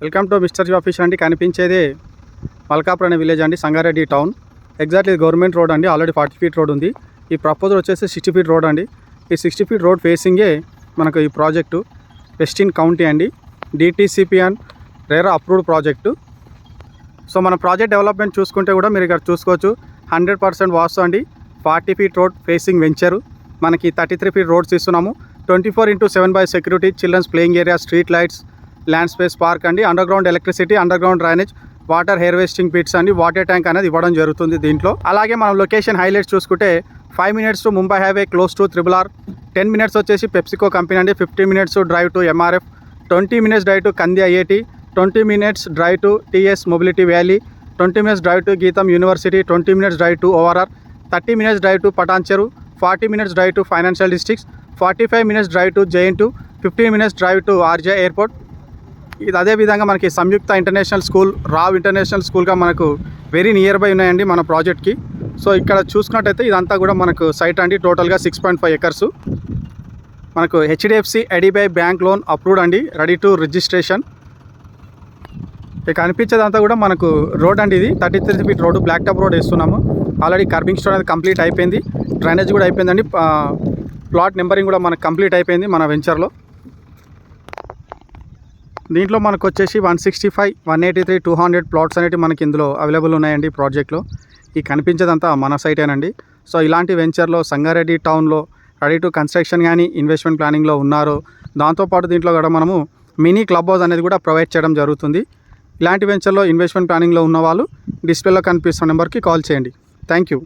Welcome to mister G office అండి. కనిపించేదే మల్కాపూర్ అనే విలేజ్ అండి, Sangareddy town. Exactly government road అండి. ఆల్రెడీ 40 ఫీట్ రోడ్ ఉంది. ఈ ప్రపోజల్ వచ్చేసి 60 ఫీట్ రోడ్ అండి. ఈ 60 ఫీట్ రోడ్ ఫేసింగే మనకు ఈ ప్రాజెక్టు వెస్టిన్ కౌంటీ అండి. DTCP and RERA approved project. So మన ప్రాజెక్ట్ డెవలప్మెంట్ చూసుకుంటే కూడా మీరు ఇక్కడ చూసుకోవచ్చు. 100% వాస్తు అండి. 40 ఫీట్ రోడ్ ఫేసింగ్ వెంచరు. మనకి 33 ఫీట్ రోడ్స్ ఇస్తున్నాము. 24/7 by security, children's playing area, street lights, land space park అండి, underground electricity, underground drainage, water harvesting pits అండి, వాటర్ ట్యాంక్ అనేది ఇవ్వడం జరుగుతుంది దీంట్లో. అలాగే మనం లొకేషన్ హైలైట్స్ చూసుకుంటే 5 minutes to Mumbai highway, close to RRR. 10 minutes వచ్చేసి పెప్సికో కంపెనీ అండి. 15 minutes drive to MRF, 20 minutes drive to Kandi IIT, 20 minutes drive to TS mobility valley, 20 minutes drive to GITAM university, 20 minutes drive to ORR, 30 minutes drive to Patancheru, 40 minutes drive to financial districts, 45 minutes drive to JN2, 15 minutes drive to RJ airport. ఇది అదేవిధంగా మనకి సంయుక్త international school, Rao international స్కూల్గా మనకు very near by ఉన్నాయండి మన ప్రాజెక్ట్కి. So ఇక్కడ చూసుకున్నట్టయితే ఇదంతా కూడా మనకు సైట్ అండి. టోటల్గా 6.5 acres. మనకు HDFC ఎడిబై బ్యాంక్ లోన్ అప్రూవ్డ్ అండి, రెడీ టు రిజిస్ట్రేషన్. ఇక కనిపించేదంతా కూడా మనకు రోడ్ అండి. ఇది 33 feet road, black top road వేస్తున్నాము. ఆల్రెడీ కర్బింగ్ స్టోన్ అనేది కంప్లీట్ అయిపోయింది, డ్రైనేజ్ కూడా అయిపోయిందండి, ప్లాట్ నెంబరింగ్ కూడా మనకు కంప్లీట్ అయిపోయింది మన వెంచర్లో. దీంట్లో మనకు వచ్చేసి 165, 183, 200 ప్లాట్స్ అనేవి మనకి ఇందులో అవైలబుల్ ఉన్నాయండి ప్రాజెక్ట్లో. ఈ కనిపించేదంతా మన సైటేనండి. సో ఇలాంటి వెంచర్లో సంగారెడ్డి టౌన్లో రెడీ టు కన్స్ట్రక్షన్ కానీ ఇన్వెస్ట్మెంట్ ప్లానింగ్లో ఉన్నారు. దాంతోపాటు దీంట్లో కూడా మనము మినీ క్లబ్ హౌస్ అనేది కూడా ప్రొవైడ్ చేయడం జరుగుతుంది. ఇలాంటి వెంచర్లో ఇన్వెస్ట్మెంట్ ప్లానింగ్లో ఉన్న వాళ్ళు డిస్ప్లేలో కనిపిస్తున్న నెంబర్కి కాల్ చేయండి. Thank you.